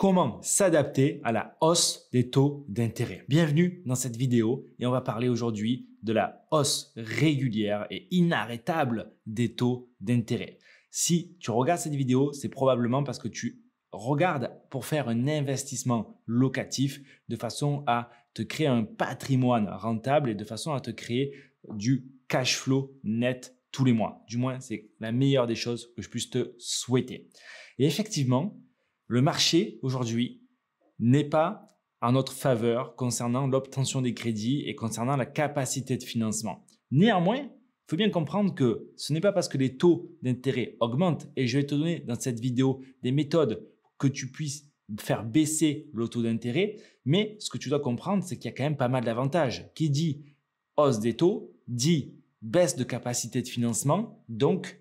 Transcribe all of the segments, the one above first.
Comment s'adapter à la hausse des taux d'intérêt? Bienvenue dans cette vidéo et on va parler aujourd'hui de la hausse régulière et inarrêtable des taux d'intérêt. Si tu regardes cette vidéo, c'est probablement parce que tu regardes pour faire un investissement locatif de façon à te créer un patrimoine rentable et de façon à te créer du cash flow net tous les mois. Du moins, c'est la meilleure des choses que je puisse te souhaiter. Et effectivement, le marché aujourd'hui n'est pas en notre faveur concernant l'obtention des crédits et concernant la capacité de financement. Néanmoins, il faut bien comprendre que ce n'est pas parce que les taux d'intérêt augmentent, et je vais te donner dans cette vidéo des méthodes que tu puisses faire baisser le taux d'intérêt, mais ce que tu dois comprendre, c'est qu'il y a quand même pas mal d'avantages. Qui dit hausse des taux, dit baisse de capacité de financement, donc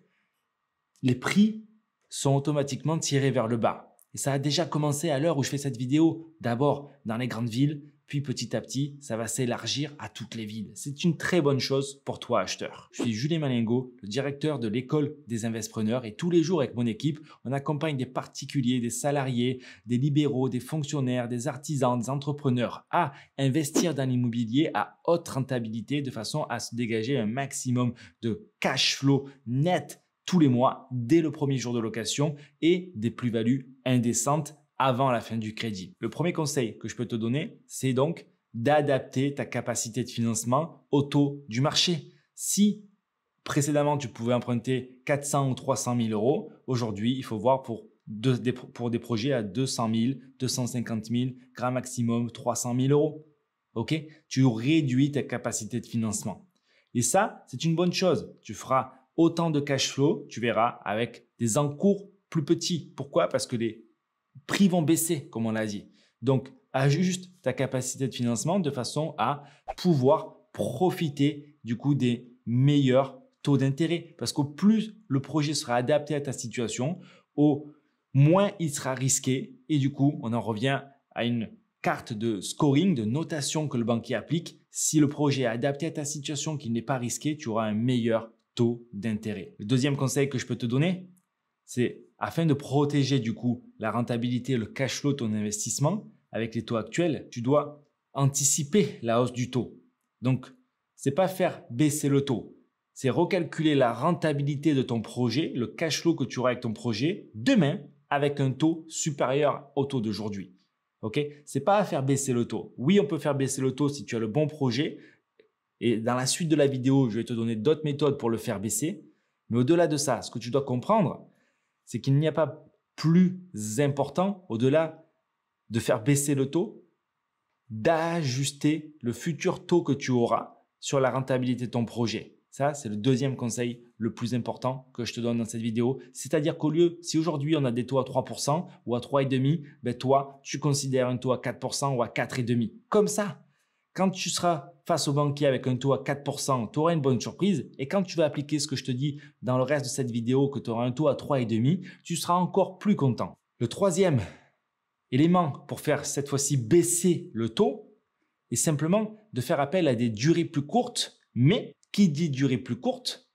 les prix sont automatiquement tirés vers le bas. Et ça a déjà commencé à l'heure où je fais cette vidéo, d'abord dans les grandes villes, puis petit à petit, ça va s'élargir à toutes les villes. C'est une très bonne chose pour toi, acheteur. Je suis Julien Malingo, le directeur de l'école des Investpreneurs, et tous les jours avec mon équipe, on accompagne des particuliers, des salariés, des libéraux, des fonctionnaires, des artisans, des entrepreneurs à investir dans l'immobilier à haute rentabilité de façon à se dégager un maximum de cash flow net tous les mois dès le premier jour de location et des plus-values indécentes avant la fin du crédit. Le premier conseil que je peux te donner, c'est donc d'adapter ta capacité de financement au taux du marché. Si précédemment tu pouvais emprunter 400 ou 300 000 euros, aujourd'hui il faut voir pour des projets à 200 000, 250 000, grand maximum 300 000 euros. Ok? Tu réduis ta capacité de financement. Et ça, c'est une bonne chose. Tu feras autant de cash flow, tu verras, avec des encours plus petits. Pourquoi? Parce que les prix vont baisser, comme on l'a dit. Donc, ajuste ta capacité de financement de façon à pouvoir profiter du coup des meilleurs taux d'intérêt. Parce qu'au plus le projet sera adapté à ta situation, au moins il sera risqué. Et du coup, on en revient à une carte de scoring, de notation que le banquier applique. Si le projet est adapté à ta situation, qu'il n'est pas risqué, tu auras un meilleur taux d'intérêt. Le deuxième conseil que je peux te donner, c'est afin de protéger du coup la rentabilité et le cash flow de ton investissement avec les taux actuels, tu dois anticiper la hausse du taux. Donc, c'est pas faire baisser le taux, c'est recalculer la rentabilité de ton projet, le cash flow que tu auras avec ton projet demain avec un taux supérieur au taux d'aujourd'hui. Ok? C'est pas à faire baisser le taux. Oui, on peut faire baisser le taux si tu as le bon projet. Et dans la suite de la vidéo, je vais te donner d'autres méthodes pour le faire baisser. Mais au-delà de ça, ce que tu dois comprendre, c'est qu'il n'y a pas plus important, au-delà de faire baisser le taux, d'ajuster le futur taux que tu auras sur la rentabilité de ton projet. Ça, c'est le deuxième conseil le plus important que je te donne dans cette vidéo. C'est-à-dire qu'au lieu, si aujourd'hui on a des taux à 3% ou à 3,5%, ben toi, tu considères un taux à 4% ou à 4,5%. Comme ça, quand tu seras face au banquier avec un taux à 4%, tu auras une bonne surprise. Et quand tu vas appliquer ce que je te dis dans le reste de cette vidéo, que tu auras un taux à 3,5%, tu seras encore plus content. Le troisième élément pour faire cette fois-ci baisser le taux est simplement de faire appel à des durées plus courtes. Mais qui dit durée plus courte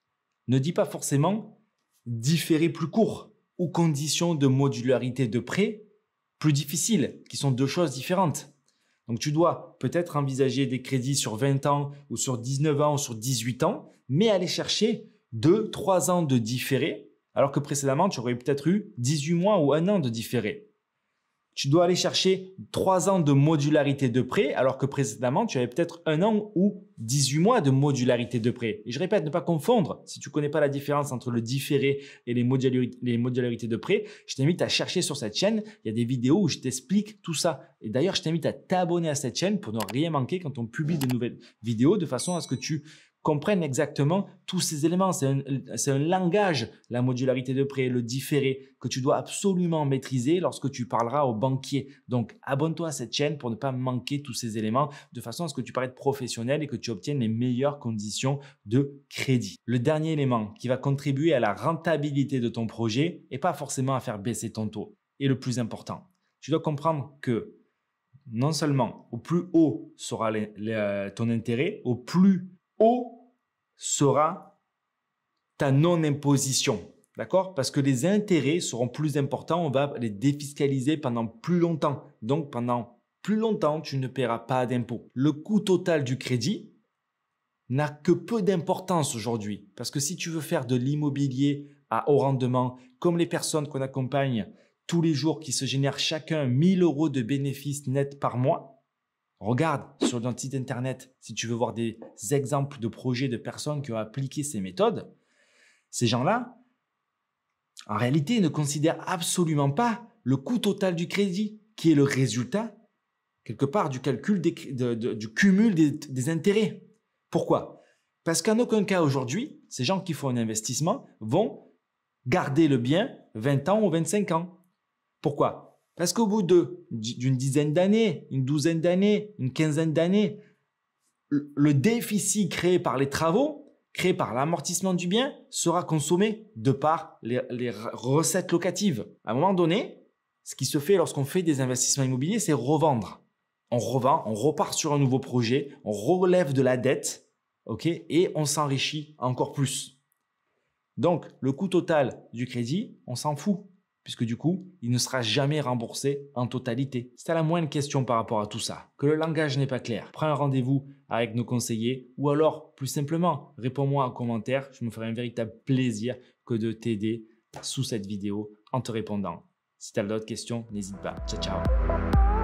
ne dit pas forcément différé plus court ou conditions de modularité de prêt plus difficiles, qui sont deux choses différentes. Donc, tu dois peut-être envisager des crédits sur 20 ans ou sur 19 ans ou sur 18 ans, mais aller chercher 2-3 ans de différé, alors que précédemment, tu aurais peut-être eu 18 mois ou 1 an de différé. Tu dois aller chercher 3 ans de modularité de prêt, alors que précédemment, tu avais peut-être 1 an ou 18 mois de modularité de prêt. Et je répète, ne pas confondre. Si tu ne connais pas la différence entre le différé et les modularités de prêt, je t'invite à chercher sur cette chaîne. Il y a des vidéos où je t'explique tout ça. Et d'ailleurs, je t'invite à t'abonner à cette chaîne pour ne rien manquer quand on publie de nouvelles vidéos, de façon à ce que tu comprennent exactement tous ces éléments. C'est un langage, la modularité de prêt, le différé, que tu dois absolument maîtriser lorsque tu parleras au banquier. Donc, abonne-toi à cette chaîne pour ne pas manquer tous ces éléments, de façon à ce que tu paraisses professionnel et que tu obtiennes les meilleures conditions de crédit. Le dernier élément qui va contribuer à la rentabilité de ton projet et pas forcément à faire baisser ton taux, est le plus important. Tu dois comprendre que non seulement au plus haut sera ton intérêt, au plus haut sera ta non-imposition. D'accord? Parce que les intérêts seront plus importants, on va les défiscaliser pendant plus longtemps. Donc, pendant plus longtemps, tu ne paieras pas d'impôts. Le coût total du crédit n'a que peu d'importance aujourd'hui. Parce que si tu veux faire de l'immobilier à haut rendement, comme les personnes qu'on accompagne tous les jours qui se génèrent chacun 1 000 € de bénéfices nets par mois, regarde sur notre site internet si tu veux voir des exemples de projets de personnes qui ont appliqué ces méthodes. Ces gens-là, en réalité, ne considèrent absolument pas le coût total du crédit, qui est le résultat, quelque part, du calcul du cumul des intérêts. Pourquoi? Parce qu'en aucun cas aujourd'hui, ces gens qui font un investissement vont garder le bien 20 ans ou 25 ans. Pourquoi? Parce qu'au bout d'une dizaine d'années, une douzaine d'années, une quinzaine d'années, le déficit créé par les travaux, créé par l'amortissement du bien, sera consommé de par les recettes locatives. À un moment donné, ce qui se fait lorsqu'on fait des investissements immobiliers, c'est revendre. On revend, on repart sur un nouveau projet, on relève de la dette, et on s'enrichit encore plus. Donc, le coût total du crédit, on s'en fout, puisque du coup, il ne sera jamais remboursé en totalité. Si tu as la moindre question par rapport à tout ça, que le langage n'est pas clair, prends un rendez-vous avec nos conseillers ou alors, plus simplement, réponds-moi en commentaire. Je me ferai un véritable plaisir que de t'aider sous cette vidéo en te répondant. Si tu as d'autres questions, n'hésite pas. Ciao, ciao.